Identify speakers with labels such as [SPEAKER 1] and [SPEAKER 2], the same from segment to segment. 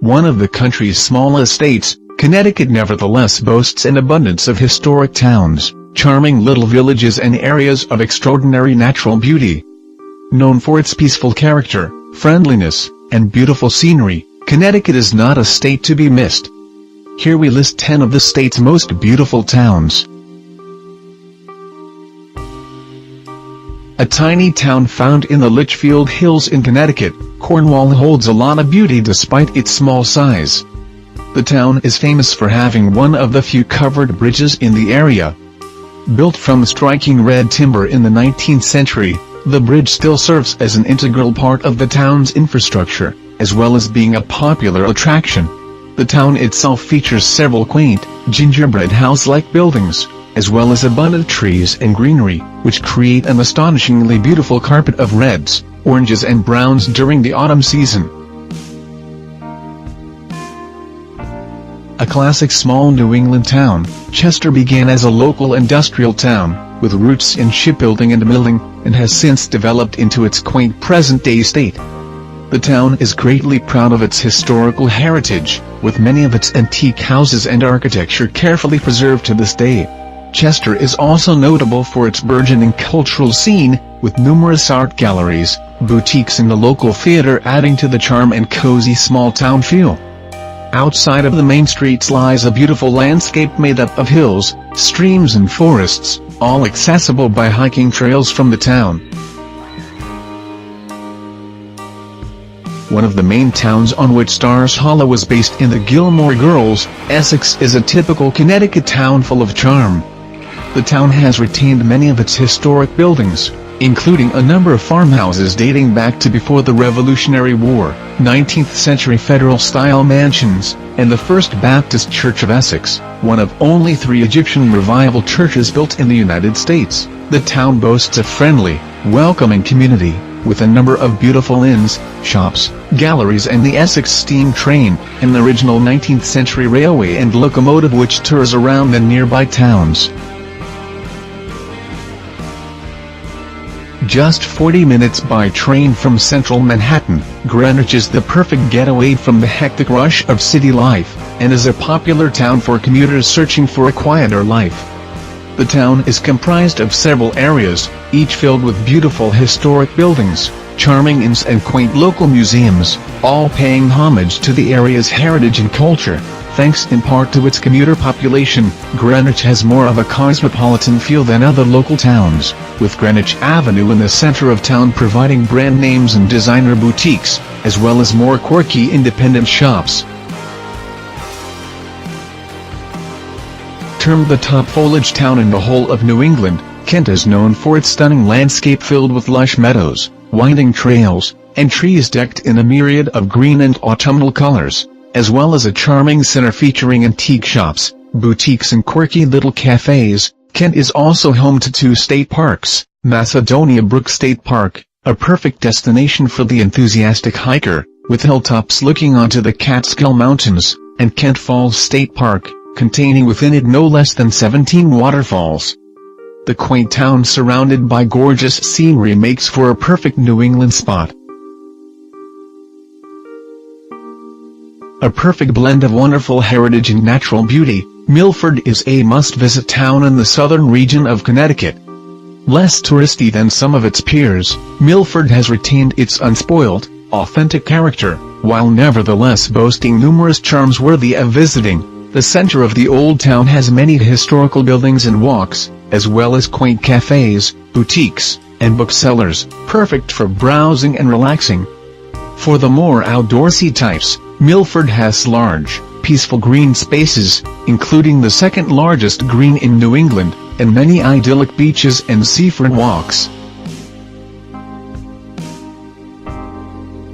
[SPEAKER 1] One of the country's smallest states, Connecticut nevertheless boasts an abundance of historic towns, charming little villages and areas of extraordinary natural beauty. Known for its peaceful character, friendliness, and beautiful scenery, Connecticut is not a state to be missed. Here we list 10 of the state's most beautiful towns. A tiny town found in the Litchfield Hills in Connecticut, Cornwall holds a lot of beauty despite its small size. The town is famous for having one of the few covered bridges in the area. Built from striking red timber in the 19th century, the bridge still serves as an integral part of the town's infrastructure, as well as being a popular attraction. The town itself features several quaint, gingerbread house-like buildings, as well as abundant trees and greenery, which create an astonishingly beautiful carpet of reds, oranges and browns during the autumn season. A classic small New England town, Chester began as a local industrial town, with roots in shipbuilding and milling, and has since developed into its quaint present-day state. The town is greatly proud of its historical heritage, with many of its antique houses and architecture carefully preserved to this day. Chester is also notable for its burgeoning cultural scene, with numerous art galleries, boutiques and the local theater adding to the charm and cozy small-town feel. Outside of the main streets lies a beautiful landscape made up of hills, streams and forests, all accessible by hiking trails from the town. One of the main towns on which Stars Hollow was based in the Gilmore Girls, Essex is a typical Connecticut town full of charm. The town has retained many of its historic buildings, including a number of farmhouses dating back to before the Revolutionary War, 19th-century Federal-style mansions, and the First Baptist Church of Essex, one of only 3 Egyptian Revival churches built in the United States. The town boasts a friendly, welcoming community, with a number of beautiful inns, shops, galleries and the Essex Steam Train, an original 19th-century railway and locomotive which tours around the nearby towns. Just 40 minutes by train from central Manhattan, Greenwich is the perfect getaway from the hectic rush of city life, and is a popular town for commuters searching for a quieter life. The town is comprised of several areas, each filled with beautiful historic buildings, charming inns and quaint local museums, all paying homage to the area's heritage and culture. Thanks in part to its commuter population, Greenwich has more of a cosmopolitan feel than other local towns, with Greenwich Avenue in the center of town providing brand names and designer boutiques, as well as more quirky independent shops. Termed the top foliage town in the whole of New England, Kent is known for its stunning landscape filled with lush meadows, winding trails, and trees decked in a myriad of green and autumnal colors, as well as a charming center featuring antique shops, boutiques and quirky little cafes. Kent is also home to 2 state parks, Macedonia Brook State Park, a perfect destination for the enthusiastic hiker, with hilltops looking onto the Catskill Mountains, and Kent Falls State Park, containing within it no less than 17 waterfalls. The quaint town surrounded by gorgeous scenery makes for a perfect New England spot. A perfect blend of wonderful heritage and natural beauty, Milford is a must-visit town in the southern region of Connecticut. Less touristy than some of its peers, Milford has retained its unspoiled, authentic character, while nevertheless boasting numerous charms worthy of visiting. The center of the old town has many historical buildings and walks, as well as quaint cafes, boutiques, and booksellers, perfect for browsing and relaxing. For the more outdoorsy types, Milford has large, peaceful green spaces, including the second largest green in New England, and many idyllic beaches and seafront walks.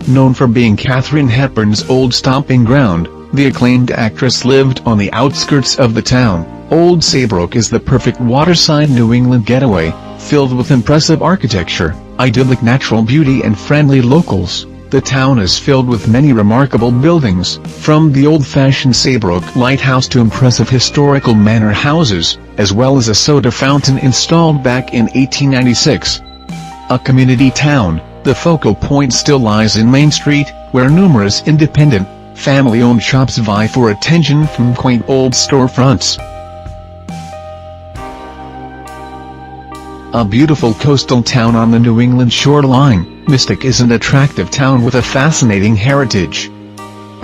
[SPEAKER 1] Known for being Katharine Hepburn's old stomping ground, the acclaimed actress lived on the outskirts of the town. Old Saybrook is the perfect waterside New England getaway, filled with impressive architecture, idyllic natural beauty and friendly locals. The town is filled with many remarkable buildings, from the old-fashioned Saybrook Lighthouse to impressive historical manor houses, as well as a soda fountain installed back in 1896. A community town, the focal point still lies in Main Street, where numerous independent, family-owned shops vie for attention from quaint old storefronts. A beautiful coastal town on the New England shoreline, Mystic is an attractive town with a fascinating heritage.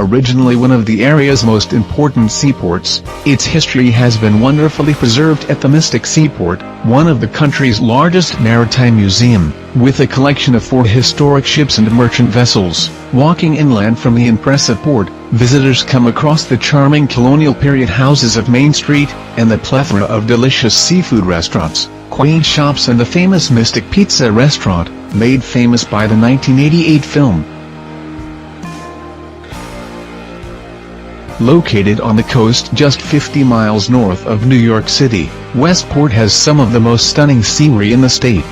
[SPEAKER 1] Originally one of the area's most important seaports, its history has been wonderfully preserved at the Mystic Seaport, one of the country's largest maritime museum, with a collection of 4 historic ships and merchant vessels. Walking inland from the impressive port, visitors come across the charming colonial period houses of Main Street, and the plethora of delicious seafood restaurants, quaint shops and the famous Mystic Pizza restaurant, made famous by the 1988 film. Located on the coast just 50 miles north of New York City, Westport has some of the most stunning scenery in the state.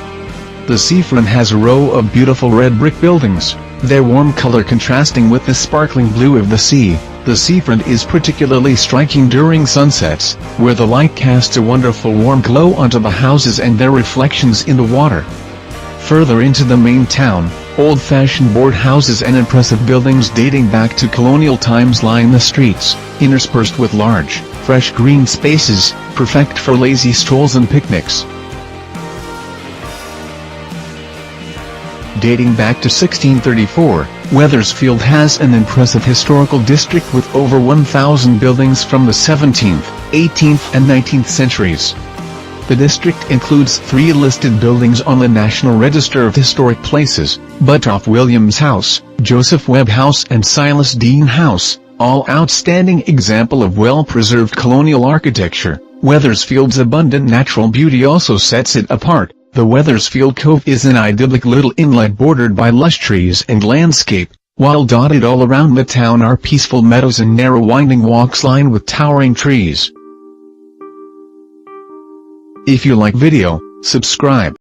[SPEAKER 1] The seafront has a row of beautiful red brick buildings, their warm color contrasting with the sparkling blue of the sea. The seafront is particularly striking during sunsets, where the light casts a wonderful warm glow onto the houses and their reflections in the water. Further into the main town, old-fashioned board houses and impressive buildings dating back to colonial times line the streets, interspersed with large, fresh green spaces, perfect for lazy strolls and picnics. Dating back to 1634, Wethersfield has an impressive historical district with over 1,000 buildings from the 17th, 18th and 19th centuries. The district includes 3 listed buildings on the National Register of Historic Places, Buttoff Williams House, Joseph Webb House and Silas Deane House, all outstanding example of well-preserved colonial architecture. Wethersfield's abundant natural beauty also sets it apart. The Wethersfield Cove is an idyllic little inlet bordered by lush trees and landscape, while dotted all around the town are peaceful meadows and narrow winding walks lined with towering trees. If you like video, subscribe.